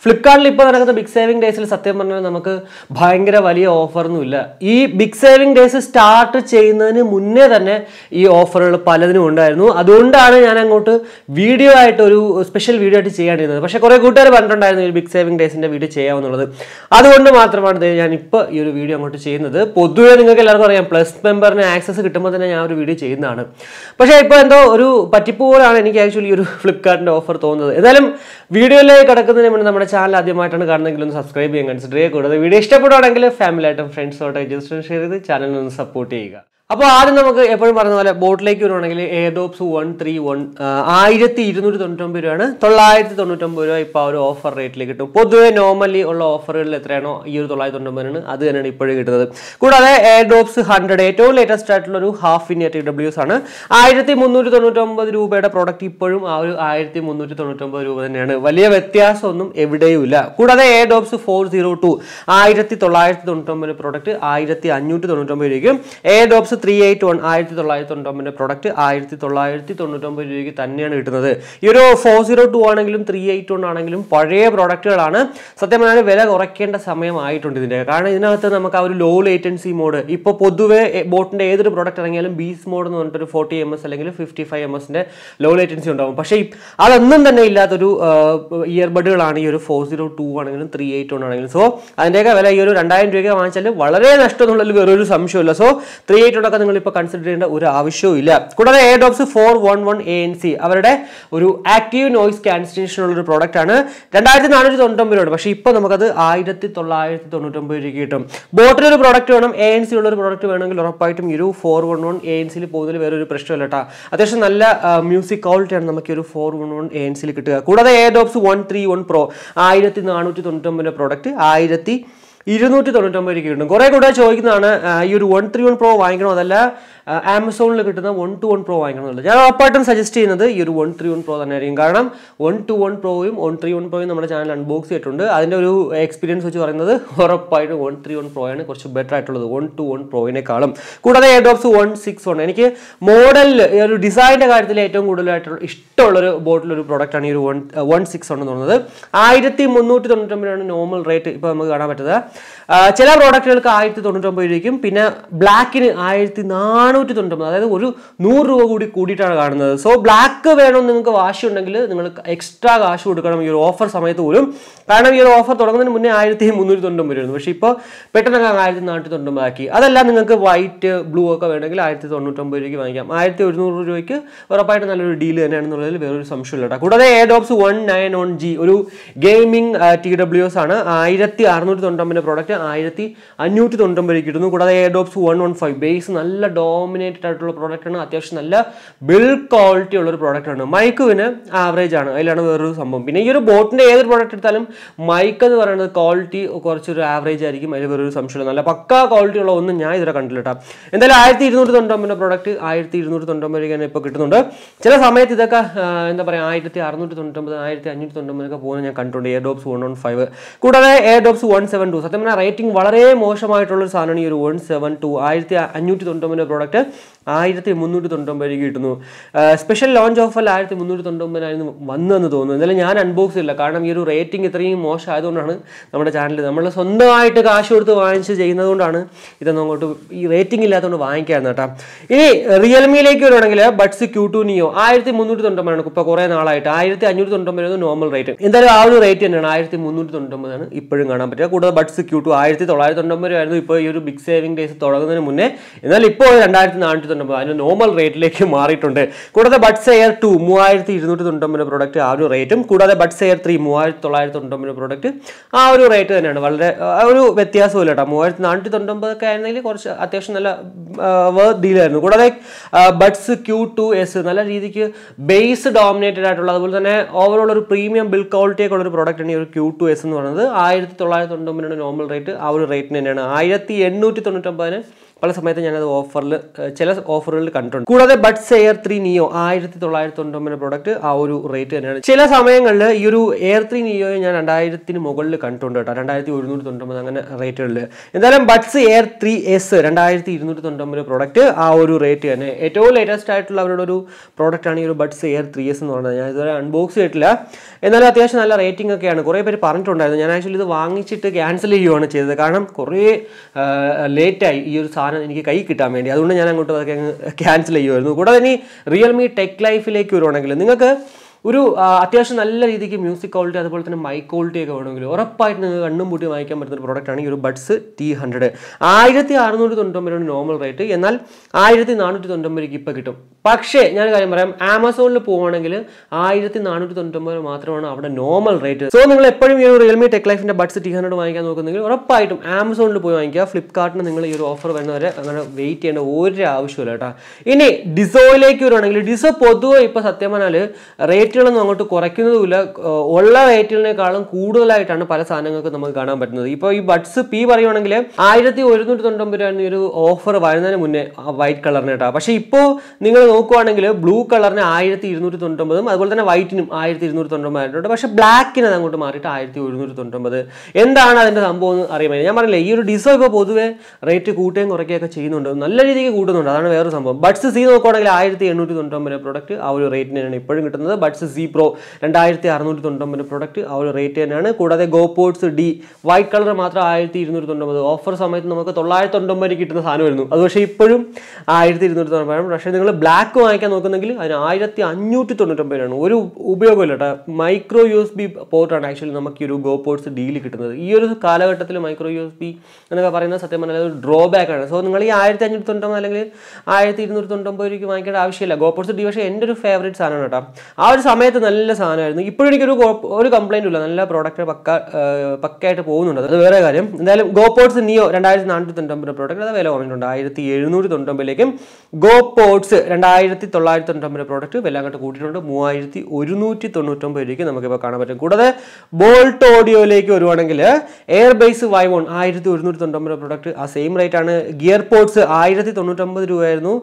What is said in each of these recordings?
Flipkart ഇപ്പോൾ നടക്കുന്ന big saving ഡേയ്സിൽ സത്യം പറഞ്ഞാൽ നമുക്ക് ഭയങ്കര വലിയ ഓഫറൊന്നും ഇല്ല. ഈ ബിഗ് സേവിംഗ് ഡേയ്സ് സ്റ്റാർട്ട് ചെയ്യുന്നതിന് മുന്നേ തന്നെ ഈ ഓഫറുകൾ പലതിനും ഉണ്ടായിരുന്നു. അതുകൊണ്ടാണ് ഞാൻ അങ്ങോട്ട് വീഡിയോ ആയിട്ട് ഒരു സ്പെഷ്യൽ വീഡിയോ ആയിട്ട് ചെയ്യാണ്ടിരുന്നത്. പക്ഷേ കുറേ കൂട്ടുകാർ പറഞ്ഞിട്ടുണ്ടായിരുന്നു ഈ ബിഗ് സേവിംഗ് ഡേയ്സിൻ്റെ വീഡിയോ ചെയ്യാമെന്നുള്ളത്. അതുകൊണ്ട് മാത്രമാണ് ഞാൻ ഇപ്പോൾ ഈ ഒരു വീഡിയോ അങ്ങോട്ട് ചെയ്യുന്നത്. പൊതുവേ നിങ്ങൾക്ക് എല്ലാവർക്കും അറിയാം, പ്ലസ് മെമ്പറിന് ആക്സസ് കിട്ടുമ്പോൾ തന്നെ ഞാൻ ഒരു വീഡിയോ ചെയ്യുന്നതാണ്. പക്ഷേ ഇപ്പോൾ എന്തോ ഒരു പറ്റിപ്പ് പോലാണ് എനിക്ക് ആക്ച്വലി ഒരു ഫ്ലിപ്കാർട്ടിൻ്റെ ഓഫർ തോന്നുന്നത്. ഏതായാലും വീഡിയോയിലേക്ക് കിടക്കുന്നതിന് മുന്നേ നമ്മുടെ ചാനൽ ആദ്യമായിട്ടാണ് കാണുന്നതെങ്കിൽ ഒന്ന് സബ്സ്ക്രൈബ് ചെയ്യാൻ കൺസിഡർ ചെയ്യുക. കൂടാതെ വീഡിയോ ഇഷ്ടപ്പെടുകയാണെങ്കിൽ ഫാമിലിയായിട്ടും ഫ്രണ്ട്സുമായിട്ടും ജസ്റ്റ് ഷെയർ ചെയ്ത് ചാനലിനൊന്ന് സപ്പോർട്ട് ചെയ്യുക. അപ്പോൾ ആദ്യം നമുക്ക് എപ്പോഴും പറഞ്ഞ പോലെ ബോട്ടിലേക്ക് വരുവാണെങ്കിൽ എയർഡോപ്സ് 131 1299 രൂപയാണ്. 999 രൂപ ഇപ്പോൾ ആ ഒരു ഓഫർ റേറ്റിലേക്ക് കിട്ടും. പൊതുവെ നോർമലി ഉള്ള ഓഫറുകളിൽ എത്രയാണോ ഈ ഒരു 999 അത് തന്നെയാണ് ഇപ്പോഴും കിട്ടുന്നത്. കൂടാതെ എയർഡോപ്സ് 100 ഏറ്റവും ലേറ്റസ്റ്റ് ആയിട്ടുള്ള ഒരു ഹാഫ് ഇൻ TWS ആണ്. 1399 രൂപയുടെ പ്രോഡക്റ്റ് ഇപ്പോഴും ആ ഒരു 1399 രൂപ തന്നെയാണ്. വലിയ വ്യത്യാസമൊന്നും എവിടെയും ഇല്ല. കൂടാതെ എയർഡോപ്സ് 402 1999 പ്രോഡക്റ്റ് 1599 രൂപയ്ക്കും, എയർഡോപ്സ് 381 1999 പ്രോഡക്റ്റ് 1999 രൂപയ്ക്ക് തന്നെയാണ് കിട്ടുന്നത്. ഈ ഒരു 402 ആണെങ്കിലും 381 ആണെങ്കിലും പഴയ പ്രോഡക്റ്റുകളാണ്. സത്യം പറഞ്ഞാൽ വില കുറയ്ക്കേണ്ട സമയമായിട്ടുണ്ട് ഇതിൻ്റെ. കാരണം ഇതിനകത്ത് നമുക്ക് ആ ഒരു ലോ ലേറ്റൻസി മോഡ്, ഇപ്പോൾ പൊതുവെ ബോട്ടിൻ്റെ ഏതൊരു പ്രോഡക്റ്റ് ഇറങ്ങിയാലും ബീസ് മോഡ് എന്ന് പറഞ്ഞിട്ടൊരു 40 ms അല്ലെങ്കിൽ 55 ms ലോ ലേറ്റൻസി ഉണ്ടാകും. പക്ഷേ അതൊന്നും തന്നെ ഇല്ലാത്തൊരു ഇയർബഡുകളാണ് ഈ ഒരു 402 ആണെങ്കിലും 381 ആണെങ്കിലും. സോ അതിൻ്റെയൊക്കെ വില ഈ ഒരു 2000 രൂപയ്ക്ക് വാങ്ങിച്ചാൽ വളരെ നഷ്ടം എന്നുള്ളതിൽ വേറൊരു സംശയമില്ല. സോ 381 ഒക്കെ നിങ്ങൾ ഇപ്പോൾ കൺസിഡർ ചെയ്യേണ്ട ഒരു ആവശ്യവും ഇല്ല. കൂടാതെ എയർഡോപ്സ് 411 ANC അവരുടെ ഒരു ആക്റ്റീവ് നോയിസ് ക്യാൻസലേഷൻ ഉള്ള ഒരു പ്രോഡക്റ്റ് ആണ്. 2499 രൂപ, പക്ഷേ ഇപ്പോൾ നമുക്കത് 1999 രൂപയ്ക്ക് കിട്ടും. ബോട്ടിലൊരു പ്രോഡക്റ്റ് വേണം, ANC ഉള്ള ഒരു പ്രോഡക്റ്റ് വേണമെങ്കിൽ ഉറപ്പായിട്ടും ഈ ഒരു 411 ANCയിൽ പോകുന്നതിൽ വേറൊരു പ്രശ്നമില്ല കേട്ടോ. അത്യാവശ്യം നല്ല മ്യൂസിക് ക്വാളിറ്റിയാണ് നമുക്ക് ഈ ഒരു 411 ANCയിൽ കിട്ടുക. കൂടാതെ എയർഡോപ്സ് 131 Pro 1499 പ്രോഡക്റ്റ് 1299 രൂപയ്ക്ക് കിട്ടും. കുറേ കൂടെ ചോദിക്കുന്നതാണ് ഈ ഒരു 131 Pro വാങ്ങിക്കണോ, അതല്ല ആമസോണിൽ കിട്ടുന്ന 121 Pro വാങ്ങിക്കണമെന്നുള്ളത്. ഞാൻ ഉറപ്പായിട്ടും സജസ്റ്റ് ചെയ്യുന്നത് ഈ ഒരു 131 Pro തന്നെ ആയിരിക്കും. കാരണം 121 Proയും 131 Proയും നമ്മുടെ ചാനൽ അൺബോക്സ് ചെയ്തിട്ടുണ്ട്. അതിൻ്റെ ഒരു എക്സ്പീരിയൻസ് വെച്ച് പറയുന്നത് ഉറപ്പായിട്ടും 131 Pro ആണ് കുറച്ച് ബെറ്റർ ആയിട്ടുള്ളത് 121 Proയിനേക്കാളും. കൂടാതെ എയർഡോപ്സ് 161 എനിക്ക് മോഡലിൽ ഒരു ഡിസൈനിൻ്റെ കാര്യത്തിൽ ഏറ്റവും കൂടുതലായിട്ടുള്ള ഇഷ്ടമുള്ളൊരു ബോട്ടിലൊരു പ്രോഡക്റ്റാണ് ഈ ഒരു 161 എന്ന് പറയുന്നത്. 1399 നോർമൽ റേറ്റ് ഇപ്പോൾ നമുക്ക് കാണാൻ പറ്റുന്നത്. ചില പ്രോഡക്റ്റുകൾക്ക് 1099 രൂപയ്ക്കും, പിന്നെ ബ്ലാക്കിന് 1499, അതായത് ഒരു 100 രൂപ കൂടിയിട്ടാണ് കാണുന്നത്. സോ ബ്ലാക്ക് വേണമെന്ന് നിങ്ങൾക്ക് വാശി ഉണ്ടെങ്കിൽ നിങ്ങൾ എക്സ്ട്രാ കാശ് കൊടുക്കണം ഈ ഒരു ഓഫർ സമയത്ത് പോലും. കാരണം ഈ ഒരു ഓഫർ തുടങ്ങുന്നതിന് മുന്നേ 1399 ആയിരുന്നു. പക്ഷേ ഇപ്പോൾ പെട്ടെന്ന് 1499 ആക്കി. അതല്ല നിങ്ങൾക്ക് വൈറ്റ് ബ്ലൂ ഒക്കെ വേണമെങ്കിൽ 1099 രൂപയ്ക്ക് വാങ്ങിക്കാം. 1100 രൂപയ്ക്ക് ഉറപ്പായിട്ട് നല്ലൊരു ഡീൽ തന്നെയാണെന്നുള്ളതിൽ വേറൊരു സംശയമില്ല കേട്ടോ. കൂടാതെ എയർഡോപ്സ് 191G ഒരു ഗെയിമിംഗ് TWS ആണ്. 1699 പ്രോഡക്റ്റ് 1599 കിട്ടുന്നു. കൂടാതെ എയർഡോപ്സ് 115 ബേസ് നല്ല ഡോമിനേറ്റഡ് ആയിട്ടുള്ള പ്രോഡക്റ്റ് ആണ്. അത്യാവശ്യം നല്ല ബിൽഡ് ക്വാളിറ്റി ഉള്ളൊരു പ്രോഡക്റ്റ് ആണ്. മൈക്കുവിന് ആവറേജ് ആണ്, അതിലാണ് വേറൊരു സംഭവം. പിന്നെ ഈ ഒരു ബോട്ടിൻ്റെ ഏതൊരു പ്രോഡക്റ്റ് എടുത്താലും മൈക്ക് എന്ന് പറയുന്നത് ക്വാളിറ്റി കുറച്ചൊരു ആവറേജ് ആയിരിക്കും, അതിൽ വേറൊരു സംശയമില്ല. നല്ല പക്കാ ക്വാളിറ്റി ഉള്ള ഒന്നും ഞാൻ ഇതുവരെ കണ്ടില്ല കേട്ടോ. എന്തായാലും 1299 പ്രോഡക്റ്റ് 1299 രൂപയ്ക്ക് ഇപ്പോൾ കിട്ടുന്നുണ്ട്. ചില സമയത്ത് ഇതൊക്കെ എന്താ പറയുക 1699 1599 ഒക്കെ പോകുന്നത് ഞാൻ കണ്ടിട്ടുണ്ട് എയർഡോപ്സ് 115. കൂടാതെ എയർഡോപ്സ് 172 സത്യം പറഞ്ഞാൽ റേറ്റിംഗ് വളരെ മോശമായിട്ടുള്ളൊരു സാധനമാണ് ഈ ഒരു 172 1599 പ്രോഡക്റ്റ് 1399 കിട്ടുന്നു. സ്പെഷ്യൽ ലോഞ്ച് ഓഫറിൽ 1399 വന്നെന്ന് തോന്നുന്നു. എന്നാലും ഞാൻ അൺബോക്സ് ചെയ്യില്ല, കാരണം ഈ ഒരു റേറ്റിംഗ് ഇത്രയും മോശം ആയതുകൊണ്ടാണ് നമ്മുടെ ചാനൽ നമ്മൾ സ്വന്തമായിട്ട് കാശ് കൊടുത്ത് വാങ്ങിച്ച് ചെയ്യുന്നതുകൊണ്ടാണ് ഇതൊന്നും അങ്ങോട്ട് ഈ റേറ്റിംഗ് ഇല്ലാത്തതുകൊണ്ട് വാങ്ങിക്കാമെന്ന് കേട്ടോ. ഇനി റിയൽമിയിലേക്ക് വരുവാണെങ്കിൽ ബഡ്സ് Q2 Neo 1399 ഇപ്പോൾ കുറേ നാളായിട്ട് 1599 നോർമൽ റേറ്റ്. എന്തായാലും ആ ഒരു റേറ്റ് തന്നെയാണ് 1399 ഇപ്പോഴും കാണാൻ പറ്റുക. കൂടാതെ ബഡ്സ് Q2 1999 ആയിരുന്നു ഇപ്പോൾ ഈ ഒരു ബിഗ് സേവിംഗ് ഡേയ്സ് തുടങ്ങുന്നതിന് മുന്നേ. എന്നാൽ ഇപ്പോൾ 2499 അതിന് നോർമൽ റേറ്റിലേക്ക് മാറിയിട്ടുണ്ട്. കൂടാതെ ബഡ്സ് എയർ 2 3299 പ്രോഡക്റ്റ് ആ ഒരു റേറ്റും, കൂടാതെ ബഡ്സ് എയർ 3 3999 പ്രോഡക്റ്റ് ആ ഒരു റേറ്റ് തന്നെയാണ്. വളരെ ഒരു വ്യത്യാസമില്ല കേട്ടോ. 3499 ഒക്കെ ആയിരുന്നെങ്കിൽ കുറച്ച് അത്യാവശ്യം നല്ല ഡീലായിരുന്നു. കൂടാതെ ബഡ്സ് Q2S നല്ല രീതിക്ക് ബേസ് ഡോമിനേറ്റഡ് ആയിട്ടുള്ള, അതുപോലെ തന്നെ ഓവറോൾ ഒരു പ്രീമിയം ബിൽഡ് ക്വാളിറ്റി ഒക്കെ ഉള്ളൊരു പ്രോഡക്റ്റാണ് ഈ ഒരു Q2S എന്ന് പറയുന്നത്. 1999 നോർമൽ റേറ്റ് ആ ഒരു റേറ്റിന് തന്നെയാണ്. 1899 പല സമയത്ത് ഞാനത് ഓഫറിൽ ചില ഓഫറുകളിൽ കണ്ടിട്ടുണ്ട്. കൂടാതെ ബഡ്സ് എയർ 3 നിയോ 1999 പ്രോഡക്റ്റ് ആ ഒരു റേറ്റ് തന്നെയാണ്. ചില സമയങ്ങളിൽ ഈ ഒരു എയർ 3 നിയോയെ ഞാൻ 2000 മുകളിൽ കണ്ടിട്ടുണ്ട് കേട്ടോ, 2199 അങ്ങനെ റേറ്റുകളിൽ. എന്തായാലും ബഡ്സ് എയർ 3S 2299 പ്രോഡക്റ്റ് ആ ഒരു റേറ്റ് തന്നെ. ഏറ്റവും ലേറ്റസ്റ്റ് ആയിട്ടുള്ള അവരുടെ ഒരു പ്രോഡക്റ്റ് ആണ് ഈ ഒരു ബഡ്സ് എയർ 3S എന്ന് പറയുന്നത്. ഞാൻ ഇതുവരെ അൺബോക്സ് ചെയ്തിട്ടില്ല, എന്നാലും അത്യാവശ്യം നല്ല റേറ്റിംഗ് ഒക്കെയാണ്. കുറേ പേര് പറഞ്ഞിട്ടുണ്ടായിരുന്നു. ഞാൻ ആക്ച്വലി ഇത് വാങ്ങിച്ചിട്ട് ക്യാൻസൽ ചെയ്യുകയാണ് ചെയ്തത്, കാരണം കുറേ ലേറ്റായി ഈ ഒരു സാധനം എനിക്ക് കൈ കിട്ടാൻ വേണ്ടി. അതുകൊണ്ട് ഞാൻ അങ്ങോട്ട് അതൊക്കെ ക്യാൻസൽ ചെയ്യുമായിരുന്നു. കൂടാതെ ഇനി റിയൽമി ടെക് ലൈഫിലേക്ക് വരുവാണെങ്കിൽ നിങ്ങൾക്ക് ഒരു അത്യാവശ്യം നല്ല രീതിക്ക് മ്യൂസിക് ക്വാളിറ്റി അതുപോലെ തന്നെ മൈക്ക് ക്വാളിറ്റി ഒക്കെ വേണമെങ്കിൽ ഉറപ്പായിട്ട് നിങ്ങൾക്ക് കണ്ണും പൂട്ടി വാങ്ങിക്കാൻ പറ്റുന്ന ഒരു പ്രോഡക്റ്റാണ് ഈ ഒരു ബഡ്സ് T100. 1699 നോർമൽ റേറ്റ്, എന്നാൽ 1499 ഇപ്പോൾ കിട്ടും. പക്ഷേ ഞാൻ കാര്യം പറയാം, ആമസോണിൽ പോവുകയാണെങ്കിൽ 1499 മാത്രമാണ് അവിടെ നോർമൽ റേറ്റ്. സോ നിങ്ങൾ എപ്പോഴും ഈ ഒരു റിയൽമി ടെക് ലൈഫിൻ്റെ ബഡ്സ് T100 വാങ്ങിക്കാൻ നോക്കുന്നെങ്കിൽ ഉറപ്പായിട്ടും ആമസോണിൽ പോയി വാങ്ങിക്കുക. ഫ്ലിപ്കാർട്ടിന് നിങ്ങൾ ഈ ഒരു ഓഫർ വരുന്നവരെ അങ്ങനെ വെയിറ്റ് ചെയ്യേണ്ട ഒരു ആവശ്യമില്ല കേട്ടോ. ഇനി ഡിസോയിലേക്ക് വരുവാണെങ്കിൽ ഡിസോ പൊതുവെ ഇപ്പോൾ സത്യം പറഞ്ഞാൽ റേറ്റുകളൊന്നും അങ്ങോട്ട് കുറയ്ക്കുന്നതുമില്ല, ഉള്ള റേറ്റുകളിനേക്കാളും കൂടുതലായിട്ടാണ് പല സാധനങ്ങൾക്ക് നമുക്ക് കാണാൻ പറ്റുന്നത്. ഇപ്പോൾ ഈ ബഡ്സ് P പറയുവാണെങ്കിൽ 1199 ഈ ഒരു ഓഫർ വരുന്നതിന് മുന്നേ വൈറ്റ് കളറിന് കേട്ടോ. പക്ഷേ ഇപ്പോൾ നിങ്ങൾ നോക്കുവാണെങ്കിൽ ബ്ലൂ കളറിന് 1299, അതുപോലെ തന്നെ വൈറ്റിനും 1299 ആയിട്ടുണ്ട്. പക്ഷേ ബ്ലാക്കിന് അത് അങ്ങോട്ട് മാറിയിട്ട് 1199. എന്താണ് അതിൻ്റെ സംഭവം എന്ന് അറിയാൻ ഞാൻ പറഞ്ഞില്ലേ, ഈ ഒരു ഡിസോ ഇപ്പോൾ പൊതുവെ റേറ്റ് കൂട്ടുകയും കുറയ്ക്കുകയൊക്കെ ചെയ്യുന്നുണ്ട്, നല്ല രീതിക്ക് കൂട്ടുന്നുണ്ട്. അതാണ് വേറൊരു സംഭവം. ബഡ്സ് C നോക്കുവാണെങ്കിൽ 1899 പ്രോഡക്റ്റ് ആ ഒരു റേറ്റിനാണ് ഇപ്പോഴും കിട്ടുന്നത്. ബഡ്സ് C Pro 2699 പ്രോഡക്റ്റ് ആ ഒരു റേറ്റ് തന്നെയാണ്. കൂടാതെ ഗോപോഡ്സ് D വൈറ്റ് കളർ മാത്രം 1299. ഓഫർ സമയത്ത് നമുക്ക് 999 കിട്ടുന്ന സാധനമായിരുന്നു അത്, പക്ഷേ ഇപ്പോഴും 1299. പക്ഷേ നിങ്ങൾ ബ്ലാക്ക് വാങ്ങിക്കാൻ നോക്കുന്നെങ്കിൽ അതിന് 1599 ഒരു ഉപയോഗമില്ല കേട്ടോ. മൈക്രോ USB പോർട്ടാണ് ആക്ച്വലി നമുക്ക് ഈ ഒരു ഗോപോഡ്സ് Dയിൽ കിട്ടുന്നത്. ഈ ഒരു കാലഘട്ടത്തിൽ മൈക്രോ USB എന്നൊക്കെ പറയുന്നത് സത്യം പറഞ്ഞാൽ ഒരു ഡ്രോബാക്ക് ആണ്. സോ നിങ്ങൾ ഈ 1599 അല്ലെങ്കിൽ 1299 വാങ്ങിക്കേണ്ട ആവശ്യമില്ല. ഗോപോഡ്സ് D പക്ഷേ എൻ്റെ ഒരു ഫേവറേറ്റ് സാധനമാണ് കേട്ടോ. ആ ഒരു സമയത്ത് നല്ല സാധനമായിരുന്നു. ഇപ്പോഴും എനിക്കൊരു കംപ്ലൈൻറ്റും ഇല്ല, നല്ല പ്രോഡക്റ്റ് പക്കയായിട്ട് പോകുന്നുണ്ട്, അത് വേറെ കാര്യം. എന്തായാലും ഗോപോഡ്സ് നിയോ 2499 പ്രോഡക്റ്റ് അത് വില കുറഞ്ഞിട്ടുണ്ട്, 1799 ഗോപോഡ്സ് 2999 പ്രോഡക്റ്റ് വില അങ്ങോട്ട് കൂട്ടിയിട്ടുണ്ട്, 3199 നമുക്കിപ്പോൾ കാണാൻ പറ്റും. കൂടാതെ ബോൾട്ട് ഓഡിയോയിലേക്ക് വരുവാണെങ്കിൽ എയർബേസ് Y1 1199 പ്രോഡക്റ്റ് ആ സെയിം റേറ്റ് ആണ്. ഗിയർ പോഡ്സ് 1099 രൂപയായിരുന്നു,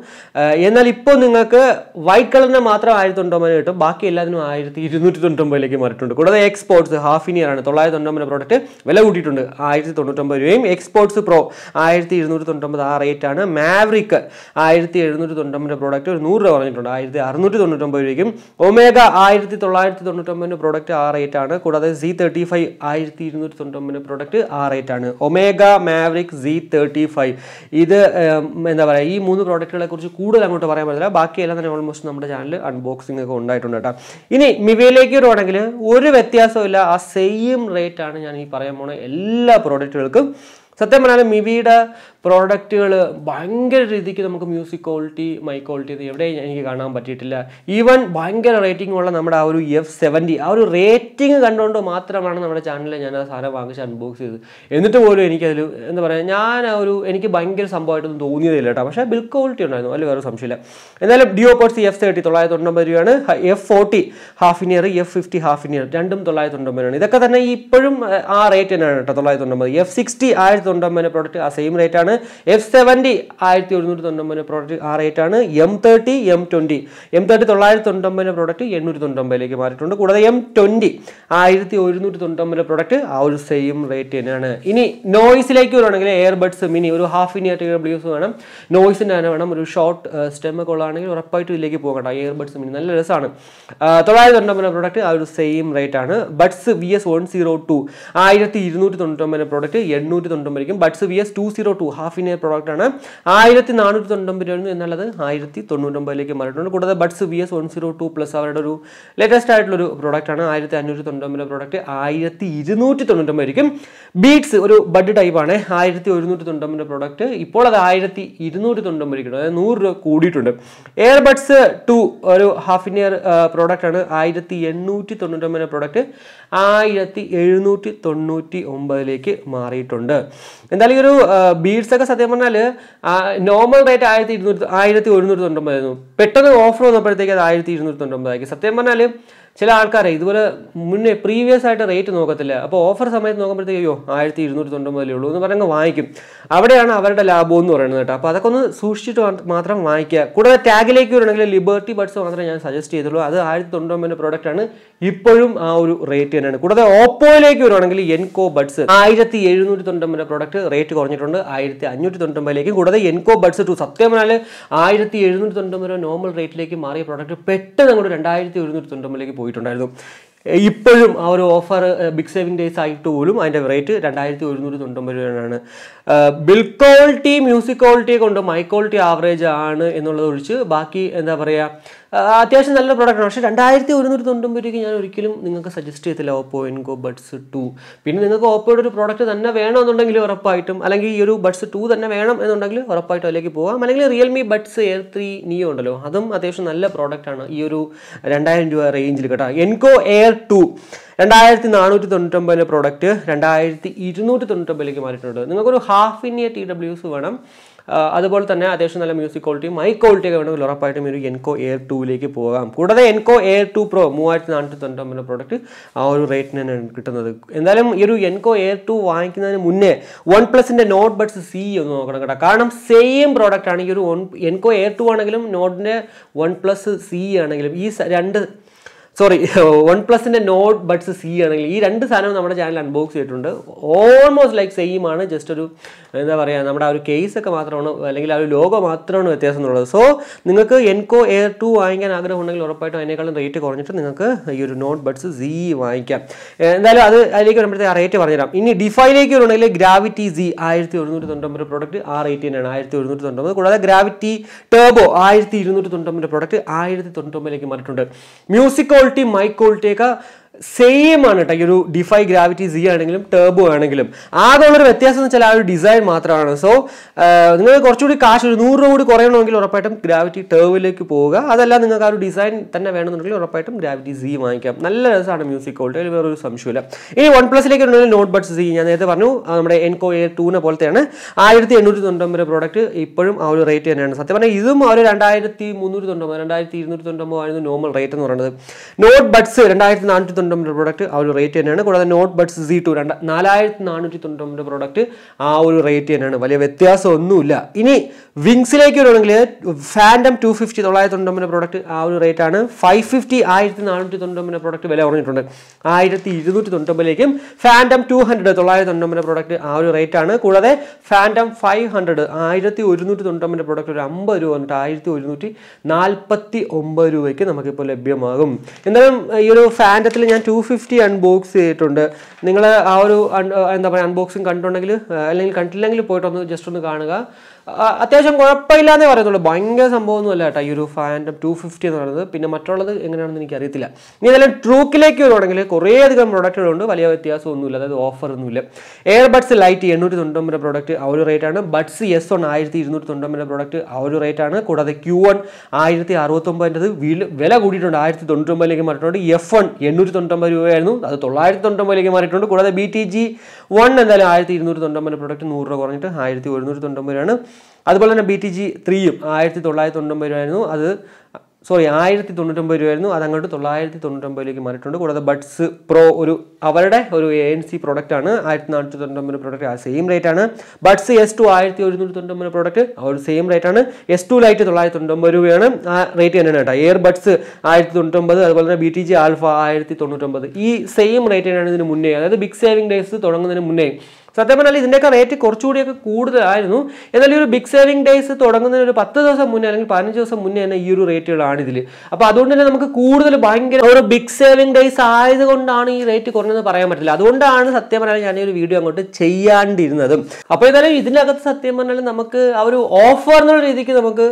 എന്നാൽ ഇപ്പോൾ നിങ്ങൾക്ക് വൈറ്റ് കളറിന് മാത്രം 1099 കിട്ടും, ബാക്കി എല്ലാത്തിനും 1299 മാറിയിട്ടുണ്ട്. കൂടാതെ എക്സ്പോർട്സ് ഹാഫ് ഇൻ ഇയർ ആണ് 999 പ്രോഡക്റ്റ് വില കൂട്ടിയിട്ടുണ്ട്, 1099 രൂപയും. എക്സ്പോർട്സ് പ്രോ 1299 ആ റേറ്റ് ആണ്. മാവറിക് 1799 പ്രോഡക്റ്റ് ഒരു 100 രൂപ പറഞ്ഞിട്ടുണ്ട്, 1699 രൂപയ്ക്കും. ഒമേഗ 1999 പ്രോഡക്റ്റ് ആ റേറ്റ് ആണ്. കൂടാതെ Z35 1299 പ്രോഡക്റ്റ് ആ റേറ്റ് ആണ്. ഒമേഗ, മാവറിക്, Z35 ഇത് എന്താ പറയുക, ഈ 3 പ്രോഡക്റ്റുകളെ കുറിച്ച് കൂടുതൽ അങ്ങോട്ട് പറയാൻ പറ്റില്ല, ബാക്കിയെല്ലാം തന്നെ ഓൾമോസ്റ്റ് നമ്മുടെ ചാനലിൽ അൺബോക്സിംഗ് ഒക്കെ ഉണ്ടായിട്ടുണ്ട് കേട്ടോ. ഇനി മിവിയിലേക്ക് വരുവാണെങ്കിൽ ഒരു വ്യത്യാസമില്ല, ആ സെയിം റേറ്റ് ആണ് ഞാൻ ഈ പറയാൻ പോണ എല്ലാ പ്രോഡക്റ്റുകൾക്കും. സത്യം പറഞ്ഞാൽ മിവിയുടെ പ്രോഡക്റ്റുകൾ ഭയങ്കര രീതിക്ക് നമുക്ക് മ്യൂസിക് ക്വാളിറ്റി മൈക്ക് ക്വാളിറ്റി എവിടെയും എനിക്ക് കാണാൻ പറ്റിയിട്ടില്ല. ഈവൻ ഭയങ്കര റേറ്റിംഗ് ഉള്ള നമ്മുടെ ആ ഒരു F70 ആ ഒരു റേറ്റിംഗ് കണ്ടുകൊണ്ട് മാത്രമാണ് നമ്മുടെ ചാനലിൽ ഞാൻ ആ സാധനം വാങ്ങിച്ച് അൺബോക്സ് ചെയ്തത്. എന്നിട്ട് പോലും എനിക്കതിൽ എന്താ പറയുക, ഞാൻ എനിക്ക് ഭയങ്കര സംഭവമായിട്ടൊന്നും തോന്നിയതില്ല കേട്ടോ. പക്ഷേ ബിൽഡ് ക്വാളിറ്റി ഉണ്ടായിരുന്നു, അതിൽ വേറെ സംശയമില്ല. എന്നാലും ഡിയോപോഡ്സ് F30 999 രൂപയാണ്, F40 half in year, F50 half in year രണ്ടും 999 ഇതൊക്കെ തന്നെ ഇപ്പോഴും ആ റേറ്റ് തന്നെയാണ് കേട്ടോ, 999. F60 1099 പ്രോഡക്റ്റ് ആ സെയിം റേറ്റ് ആണ്. F70 1199 പ്രോഡക്റ്റ് ആ റേറ്റ് ആണ്. M30 M20 999 പ്രോഡക്റ്റ് 899 മാറിയിട്ടുണ്ട്. കൂടാതെ M20 1199 പ്രോഡക്റ്റ് ആ ഒരു സെയിം റേറ്റ് തന്നെയാണ്. ഇനി നോയ്സിലേക്ക് വരുവാണെങ്കിൽ എയർബഡ്സ് മിനി ഒരു ഹാഫ് ഇൻ ഇയർ TWS വേണം, നോയ്സിൻ്റെ തന്നെ വേണം, ഒരു ഷോർട്ട് സ്റ്റെം ഒക്കെ ഉള്ളതാണെങ്കിൽ ഉറപ്പായിട്ടും ഇതിലേക്ക് പോകണ്ട. എയർബഡ്സ് മിനി നല്ല രസമാണ്, 999 പ്രോഡക്റ്റ് ആ ഒരു സെയിം റേറ്റ് ആണ്. Buds VS102 1299 product 899. Buds VS202 half in year product ആണ്, 1499 എന്നുള്ളത് 1099 മാറിയിട്ടുണ്ട്. കൂടാതെ ബഡ്സ് VS102 പ്ലസ് അവരുടെ ഒരു ലേറ്റസ്റ്റ് ആയിട്ടുള്ളൊരു പ്രോഡക്റ്റ് ആണ്, 1599 പ്രോഡക്റ്റ് 1299. ബീറ്റ്സ് ഒരു ബഡ് ടൈപ്പ് ആണ്, 1199 പ്രോഡക്റ്റ് ഇപ്പോൾ അത് 1299 കിട്ടും, അതായത് 100 രൂപ കൂടിയിട്ടുണ്ട്. എയർബഡ്സ് 2 ഒരു ഹാഫ് ഇൻ ഇയർ പ്രോഡക്റ്റ് ആണ്, 1899 പ്രോഡക്റ്റ് 1799 മാറിയിട്ടുണ്ട്. എന്തായാലും ഈ ഒരു ബീഡ്സ് ഒക്കെ സത്യം പറഞ്ഞാൽ നോർമൽ റേറ്റ് 1199 ആയിരുന്നു, പെട്ടെന്ന് ഓഫർ വന്നപ്പോഴത്തേക്ക് അത് 1299 ആക്കി. സത്യം പറഞ്ഞാൽ ചില ആൾക്കാരെ ഇതുപോലെ മുന്നേ പ്രീവിയസ് ആയിട്ട് റേറ്റ് നോക്കത്തില്ല. അപ്പോൾ ഓഫർ സമയത്ത് നോക്കുമ്പോഴത്തേക്ക് അയ്യോ 1290 ഉള്ളൂ എന്ന് പറയുമ്പോൾ വാങ്ങിക്കും. അവിടെയാണ് അവരുടെ ലാഭം എന്ന് പറയുന്നത് കേട്ടോ. അപ്പോൾ അതൊക്കെ ഒന്ന് സൂക്ഷിച്ചിട്ട് മാത്രം വാങ്ങിക്കുക. കൂടാതെ ടാഗിലേക്ക് വരണമെങ്കിൽ ലിബർട്ടി ബഡ്സ് മാത്രമേ ഞാൻ സജസ്റ്റ് ചെയ്തുള്ളൂ. അത് 1090 പ്രോഡക്റ്റ് ആണ്, ഇപ്പോഴും ആ ഒരു റേറ്റ് തന്നെയാണ്. കൂടാതെ ഓപ്പോയിലേക്ക് വരുവാണെങ്കിൽ എൻകോ ബഡ്സ് 1790 പ്രോഡക്റ്റ് റേറ്റ് കുറഞ്ഞിട്ടുണ്ട് 1590 കൂടാതെ എൻകോ ബഡ്സ് 2 സത്യം പറഞ്ഞാൽ 1790 നോർമൽ റേറ്റിലേക്ക് മാറിയ പ്രോഡക്റ്റ് പെട്ടെന്ന് അങ്ങോട്ട് 2190 പോയിട്ടുണ്ടായിരുന്നു. ഇപ്പോഴും ആ ഒരു ഓഫർ ബിഗ് സേവിംഗ് ഡേയ്സ് ആയിട്ട് പോലും അതിൻ്റെ റേറ്റ് 2190 രൂപയാണ്. ബിൽഡ് ക്വാളിറ്റി മ്യൂസിക് ക്വാളിറ്റി കൊണ്ട് മൈ ക്വാളിറ്റി ആവറേജ് ആണ് എന്നുള്ളത് ഒഴിച്ച് ബാക്കി എന്താ പറയുക അത്യാവശ്യം നല്ല പ്രോഡക്റ്റാണ്. പക്ഷേ 2190 രൂപയ്ക്ക് ഞാൻ ഒരിക്കലും നിങ്ങൾക്ക് സജസ്റ്റ് ചെയ്യത്തില്ല ഓപ്പോ എൻകോ ബഡ്സ് 2. പിന്നെ നിങ്ങൾക്ക് ഓപ്പോയുടെ ഒരു പ്രോഡക്റ്റ് തന്നെ വേണമെന്നുണ്ടെങ്കിൽ ഉറപ്പായിട്ടും, അല്ലെങ്കിൽ ഈ ഒരു ബഡ്സ് 2 തന്നെ വേണം എന്നുണ്ടെങ്കിൽ ഉറപ്പായിട്ടും അതിലേക്ക് പോകാം. അല്ലെങ്കിൽ റിയൽമി ബഡ്സ് എയർ 3 നിയോ ഉണ്ടല്ലോ, അതും അത്യാവശ്യം നല്ല പ്രോഡക്റ്റാണ് ഈ ഒരു 2000 രൂപ റേഞ്ചിൽ കേട്ടോ. എൻകോ എയർ 2 2499 പ്രോഡക്റ്റ് 2290 മാറിയിട്ടുണ്ട്. നിങ്ങൾക്കൊരു ഹാഫ് ഇൻ ഇയർ TWS വേണം, അതുപോലെ തന്നെ അത്യാവശ്യം നല്ല മ്യൂസിക് ക്വാളിറ്റി മൈ ക്വാളിറ്റി ഒക്കെ വേണമെങ്കിൽ ഉറപ്പായിട്ടും ഒരു എൻകോ എയർ 2ലേക്ക് പോകാം. കൂടാതെ എൻകോ എയർ 2 പ്രോ 3499 പ്രോഡക്റ്റ് ആ ഒരു റേറ്റിനാണ് കിട്ടുന്നത്. എന്തായാലും ഈ ഒരു എൻകോ എയർ 2 വാങ്ങിക്കുന്നതിന് മുന്നേ OnePlusന്റെ നോട്ട് ബഡ്സ് സി ഒന്ന് നോക്കണം കേട്ടോ. കാരണം സെയിം പ്രോഡക്റ്റ് ആണ്. ഈ ഒരു എൻകോ എയർ 2 ആണെങ്കിലും നോട്ടിൻ്റെ OnePlus സി ആണെങ്കിലും ഈ OnePlusന്റെ നോട്ട് ബഡ്സ് സി ആണെങ്കിൽ ഈ രണ്ട് സാധനവും നമ്മുടെ ചാനൽ അൺബോക്സ് ചെയ്തിട്ടുണ്ട്. ഓൾമോസ്റ്റ് ലൈക്ക് സെയിം ആണ്. ജസ്റ്റ് ഒരു എന്താ പറയുക നമ്മുടെ ആ ഒരു കേസൊക്കെ മാത്രമാണ്, അല്ലെങ്കിൽ ആ ഒരു ലോഗോ മാത്രമാണ് വ്യത്യാസം എന്നുള്ളത്. സോ നിങ്ങൾക്ക് എൻകോ എയർ 2 വാങ്ങിക്കാൻ ആഗ്രഹം ഉണ്ടെങ്കിൽ ഉറപ്പായിട്ടും അതിനേക്കാളും റേറ്റ് കുറഞ്ഞിട്ട് നിങ്ങൾക്ക് ഈ ഒരു നോട്ട് ബഡ്സ് സി വാങ്ങിക്കാം. എന്തായാലും അതിലേക്ക് വരുമ്പോഴത്തേക്ക് ആ റേറ്റ് പറഞ്ഞുതരാം. ഇനി ഡിഫൈലേക്ക് വരുവാണെങ്കിൽ ഗ്രാവിറ്റി സി 1190 പ്രോഡക്റ്റ് ആ റേറ്റ് തന്നെയാണ് 1190. കൂടാതെ ഗ്രാവിറ്റി ടർബോ 1290 പ്രോഡക്റ്റ് 1090 മാറിയിട്ടുണ്ട്. മ്യൂസിക് ക്വാളിറ്റി മൈ ക്വാളിറ്റി ഒക്കെ സെയിം ആണ് കേട്ടോ. ഈ ഒരു ഡിഫൈ ഗ്രാവിറ്റി സി ആണെങ്കിലും ടർബോ ആണെങ്കിലും ആകെ ഉള്ളൊരു വ്യത്യാസം എന്ന് വെച്ചാൽ ആ ഒരു ഡിസൈൻ മാത്രമാണ്. സോ നിങ്ങൾ കുറച്ചുകൂടി കാശ് ഒരു 100 രൂപ കൂടി കുറയണമെങ്കിൽ ഉറപ്പായിട്ടും ഗ്രാവിറ്റി ടർബോയിലേക്ക് പോവുക. അതല്ല നിങ്ങൾക്ക് ആ ഒരു ഡിസൈൻ തന്നെ വേണമെന്നുണ്ടെങ്കിൽ ഉറപ്പായിട്ടും ഗ്രാവിറ്റി സി വാങ്ങിക്കാം. നല്ല രസമാണ് മ്യൂസിക് ക്വാളിറ്റി, അതിൽ വേറൊരു സംശയമില്ല. ഇനി OnePlusലേക്ക് ഉണ്ടെങ്കിൽ നോട്ട് ബഡ്സ് സി ഞാൻ നേരത്തെ പറഞ്ഞു നമ്മുടെ എൻകോ എയർ 2നെ പോലത്തെയാണ് 1890 പ്രോഡക്റ്റ് ഇപ്പോഴും ആ ഒരു റേറ്റ് തന്നെയാണ്. സത്യം പറഞ്ഞാൽ ഇതും ആ ഒരു 2390 2290 ആയിരുന്നു നോർമൽ റേറ്റ് എന്ന് പറയുന്നത്. നോട്ട് ബഡ്സ് 2490 പ്രോഡക്റ്റ് ആ ഒരു റേറ്റ് തന്നെയാണ്. കൂടാതെ നോട്ട് ബഡ്സ് Z2 4490 പ്രോഡക്റ്റ് ആ ഒരു റേറ്റ് തന്നെയാണ്. വലിയ വ്യത്യാസം ഒന്നുമില്ല. ഇനി വിങ്സിലേക്ക് വരുവാണെങ്കിൽ ഫാൻഡം 250 990 പ്രോഡക്റ്റ് ആ ഒരു റേറ്റ് ആണ്. 550 1490 പ്രോഡക്റ്റ് വില കുറഞ്ഞിട്ടുണ്ട് 1290 ഫാൻഡം 200 990 പ്രോഡക്റ്റ് ആ ഒരു റേറ്റ് ആണ്. കൂടാതെ ഫാൻഡം 500 1190 പ്രോഡക്റ്റ് ഒരു 50 രൂപ വന്നിട്ട് 1149 രൂപയ്ക്ക് നമുക്കിപ്പോൾ ലഭ്യമാകും. എന്തായാലും ഈ ഒരു ഫാൻഡത്തിൽ ഞാൻ 250 അൺബോക്സ് ചെയ്തിട്ടുണ്ട്. നിങ്ങൾ ആ ഒരു എന്താ പറയുക അൺബോക്സിങ് കണ്ടിട്ടുണ്ടെങ്കിൽ അല്ലെങ്കിൽ കണ്ടില്ലെങ്കിൽ പോയിട്ടൊന്ന് ജസ്റ്റ് ഒന്ന് കാണുക. അത്യാവശ്യം കുഴപ്പമില്ലാന്നേ പറയുന്നുള്ളൂ, ഭയങ്കര സംഭവമൊന്നുമല്ല കേട്ടോ ഈ ഒരു ഫാൻഡം 250 എന്ന് പറയുന്നത്. പിന്നെ മറ്റുള്ളത് എങ്ങനെയാണെന്ന് എനിക്കറിയത്തില്ല. ഇനി ഏതായാലും ട്രൂക്കിലേക്ക് വരുവാണെങ്കിൽ കുറേയധികം പ്രോഡക്റ്റുകളുണ്ട്, വലിയ വ്യത്യാസമൊന്നുമില്ല, അതായത് ഓഫറൊന്നുമില്ല. എയർബഡ്സ് ലൈറ്റ് 890 പ്രോഡക്റ്റ് ആ ഒരു റേറ്റ് ആണ്. ബഡ്സ് S1 1290 പ്രോഡക്റ്റ് ആ ഒരു റേറ്റ് ആണ്. കൂടാതെ Q1 1069 വില കൂടിയിട്ടുണ്ട് 1090 മാറിയിട്ടുണ്ട്. F1 890 രൂപയായിരുന്നു, അത് 990 മാറിയിട്ടുണ്ട്. കൂടാതെ BTG1 എന്തായാലും 1290 പ്രോഡക്റ്റ് 100 രൂപ കുറഞ്ഞിട്ട് 1190 ആണ്. അതുപോലെ തന്നെ BTG 3യും 1990 രൂപയായിരുന്നു, അത് 1099 രൂപയായിരുന്നു, അത് അങ്ങോട്ട് 990 മാറിയിട്ടുണ്ട്. കൂടാതെ ബഡ്സ് പ്രോ അവരുടെ ഒരു ANC പ്രോഡക്റ്റ് ആണ് 1490 പ്രോഡക്റ്റ് ആ സെയിം റേറ്റ് ആണ്. ബഡ്സ് S2 1190 പ്രോഡക്റ്റ് ആ ഒരു സെയിം റേറ്റ് ആണ്. S2 ലൈറ്റ് 990 രൂപയാണ്, ആ റേറ്റ് തന്നെയാണ് കേട്ടോ. എയർബഡ്സ് 1090, അതുപോലെ തന്നെ BTG ആൽഫ 1099 ഈ സെയിം റേറ്റ് തന്നെയാണ് ഇതിന് മുന്നേ, അതായത് ബിഗ് സേവിംഗ് ഡേയ്സ് തുടങ്ങുന്നതിന് മുന്നേ. സത്യം പറഞ്ഞാൽ ഇതിൻ്റെയൊക്കെ റേറ്റ് കുറച്ചുകൂടിയൊക്കെ കൂടുതലായിരുന്നു. എന്നാൽ ഈ ഒരു ബിഗ് സേവിംഗ് ഡേയ്സ് തുടങ്ങുന്നതിന് ഒരു 10 ദിവസം മുന്നേ അല്ലെങ്കിൽ 15 ദിവസം മുന്നേ തന്നെ ഈ ഒരു റേറ്റുകളാണ് ഇതിൽ. അപ്പോൾ അതുകൊണ്ട് തന്നെ നമുക്ക് കൂടുതൽ ഭയങ്കര ഒരു ബിഗ് സേവിംഗ് ഡേയ്സ് ആയതുകൊണ്ടാണ് ഈ റേറ്റ് കുറഞ്ഞെന്ന് പറയാൻ പറ്റില്ല. അതുകൊണ്ടാണ് സത്യം പറഞ്ഞാൽ ഞാൻ ഈ ഒരു വീഡിയോ അങ്ങോട്ട് ചെയ്യാണ്ടിരുന്നതും. അപ്പോൾ ഏതായാലും ഇതിനകത്ത് സത്യം പറഞ്ഞാൽ നമുക്ക് ആ ഒരു ഓഫർ എന്നുള്ള രീതിക്ക് നമുക്ക്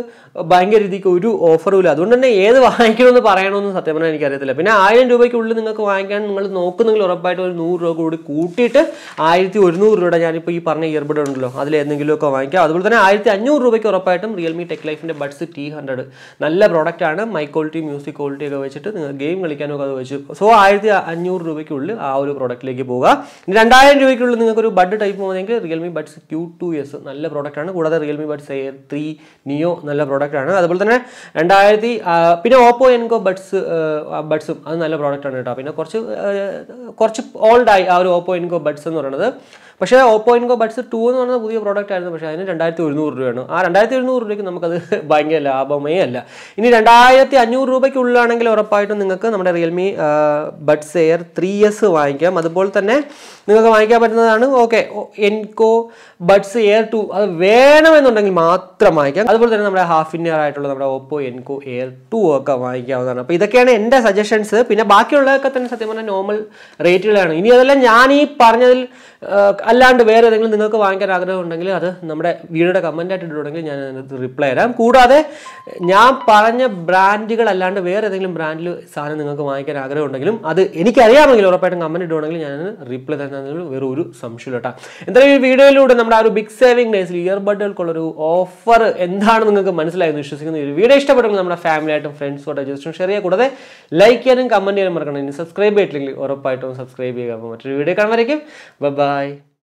ഭയങ്കര രീതിക്ക് ഒരു ഓഫറും ഇല്ല. അതുകൊണ്ട് തന്നെ ഏത് വാങ്ങിക്കണമെന്ന് പറയണമെന്ന് സത്യം പറഞ്ഞാൽ എനിക്കറിയത്തില്ല. പിന്നെ 1000 രൂപയ്ക്കുള്ളിൽ നിങ്ങൾക്ക് വാങ്ങിക്കാൻ നിങ്ങൾ നോക്കുന്നെങ്കിൽ ഉറപ്പായിട്ട് ഒരു 100 രൂപ കൂടി കൂട്ടിയിട്ട് 1100 രൂപയുടെ ഞാനിപ്പോൾ ഈ പറഞ്ഞ ഇയർബഡ് ഉണ്ടല്ലോ അതിലേതെങ്കിലുമൊക്കെ വാങ്ങിക്കാം. അതുപോലെ തന്നെ 1500 രൂപയ്ക്ക് ഉറപ്പായിട്ടും റിയൽമി ടെക് ലൈഫിൻ്റെ ബഡ്സ് T100 നല്ല പ്രോഡക്റ്റ് ആണ്. മൈ ക്വാളിറ്റി മ്യൂസിക് ക്വാളിറ്റി ഒക്കെ വെച്ചിട്ട് നിങ്ങൾ ഗെയിം കളിക്കാനൊക്കെ അത് വെച്ച് സോ 1500 രൂപയ്ക്കുള്ളിൽ ആ ഒരു പ്രോഡക്റ്റിലേക്ക് പോകുക. ഇനി 2000 രൂപയ്ക്കുള്ളിൽ നിങ്ങൾക്കൊരു ബഡ് ടൈപ്പ് പോകുന്നെങ്കിൽ റിയൽമി ബഡ്സ് Q2s നല്ല പ്രോഡക്റ്റ് ആണ്. കൂടാതെ റിയൽമി ബഡ്സ് Air 3 Neo നല്ല പ്രോഡക്റ്റ് ആണ്. അതുപോലെ തന്നെ പിന്നെ ഓപ്പോ എൻകോ ബഡ്സും അത് നല്ല പ്രോഡക്റ്റ് ആണ് കേട്ടോ. പിന്നെ കുറച്ച് ഓൾഡായി ആ ഒരു ഓപ്പോ എൻകോ ബഡ്സ് എന്ന് പറയുന്നത്. പക്ഷേ ഓപ്പോ എൻകോ ബഡ്സ് 2 എന്ന് പറയുന്നത് പുതിയ പ്രോഡക്റ്റ് ആയിരുന്നു. പക്ഷേ അതിന് 2100 രൂപയാണ്. ആ 2100 രൂപയ്ക്ക് നമുക്കത് ഭയങ്കര ലാഭമേ അല്ല. ഇനി 2500 രൂപയ്ക്കുള്ളിലാണെങ്കിൽ ഉറപ്പായിട്ടും നിങ്ങൾക്ക് നമ്മുടെ റിയൽമി ബഡ്സ് Air 3s വാങ്ങിക്കാം. അതുപോലെ തന്നെ നിങ്ങൾക്ക് വാങ്ങിക്കാൻ പറ്റുന്നതാണ് എൻകോ ബഡ്സ് Air 2 അത് വേണമെന്നുണ്ടെങ്കിൽ മാത്രം വാങ്ങിക്കാം. അതുപോലെ തന്നെ നമ്മുടെ ഹാഫ് ഇൻ ഇയർ ആയിട്ടുള്ള നമ്മുടെ ഓപ്പോ എൻകോ Air 2 ഒക്കെ വാങ്ങിക്കാവുന്നതാണ്. അപ്പോൾ ഇതൊക്കെയാണ് എൻ്റെ സജഷൻസ്. പിന്നെ ബാക്കിയുള്ളതൊക്കെ തന്നെ സത്യം പറഞ്ഞാൽ നോർമൽ റേറ്റുകളാണ്. ഇനി അതെല്ലാം ഞാൻ ഈ പറഞ്ഞതിൽ അല്ലാണ്ട് വേറെ ഏതെങ്കിലും നിങ്ങൾക്ക് വാങ്ങിക്കാൻ ആഗ്രഹം ഉണ്ടെങ്കിൽ അത് നമ്മുടെ വീഡിയോയുടെ കമൻറ്റായിട്ട് ഇട്ടിട്ടുണ്ടെങ്കിൽ ഞാൻ അതിനകത്ത് റിപ്ലൈ തരാം. കൂടാതെ ഞാൻ പറഞ്ഞ ബ്രാൻഡുകൾ അല്ലാണ്ട് വേറെ ഏതെങ്കിലും ബ്രാൻഡിൽ സാധനം നിങ്ങൾക്ക് വാങ്ങിക്കാൻ ആഗ്രഹം ഉണ്ടെങ്കിലും അത് എനിക്കറിയാമെങ്കിൽ ഉറപ്പായിട്ടും കമൻറ്റ് ഇട്ടുണ്ടെങ്കിൽ ഞാൻ റിപ്ലൈ തരുന്നതിൽ വേറെ ഒരു സംശയമില്ല കേട്ടോ. എന്തായാലും ഈ വീഡിയോയിലൂടെ നമ്മുടെ ആ ഒരു ബിഗ് സേവിംഗ് ഡേയ്സിൽ ഇയർബഡുകൾക്കുള്ളൊരു ഓഫർ എന്താണ് നിങ്ങൾക്ക് മനസ്സിലായെന്ന് വിശ്വസിക്കുന്നു. ഈ വീഡിയോ ഇഷ്ടപ്പെട്ടെങ്കിൽ നമ്മുടെ ഫാമിലിയായിട്ടും ഫ്രണ്ട്സുമായിട്ടും ജസ്റ്റ് ഷെയർ ചെയ്യുക. കൂടാതെ ലൈക്ക് ചെയ്യാനും കമൻറ്റ് ചെയ്യാനും മറക്കണം. ഇനി സബ്സ്ക്രൈബ് ചെയ്തിട്ടില്ലെങ്കിൽ ഉറപ്പായിട്ടും സബ്സ്ക്രൈബ് ചെയ്യുക. അപ്പോൾ മറ്റൊരു വീഡിയോ കാണുമ്പോഴേക്കും ബൈ.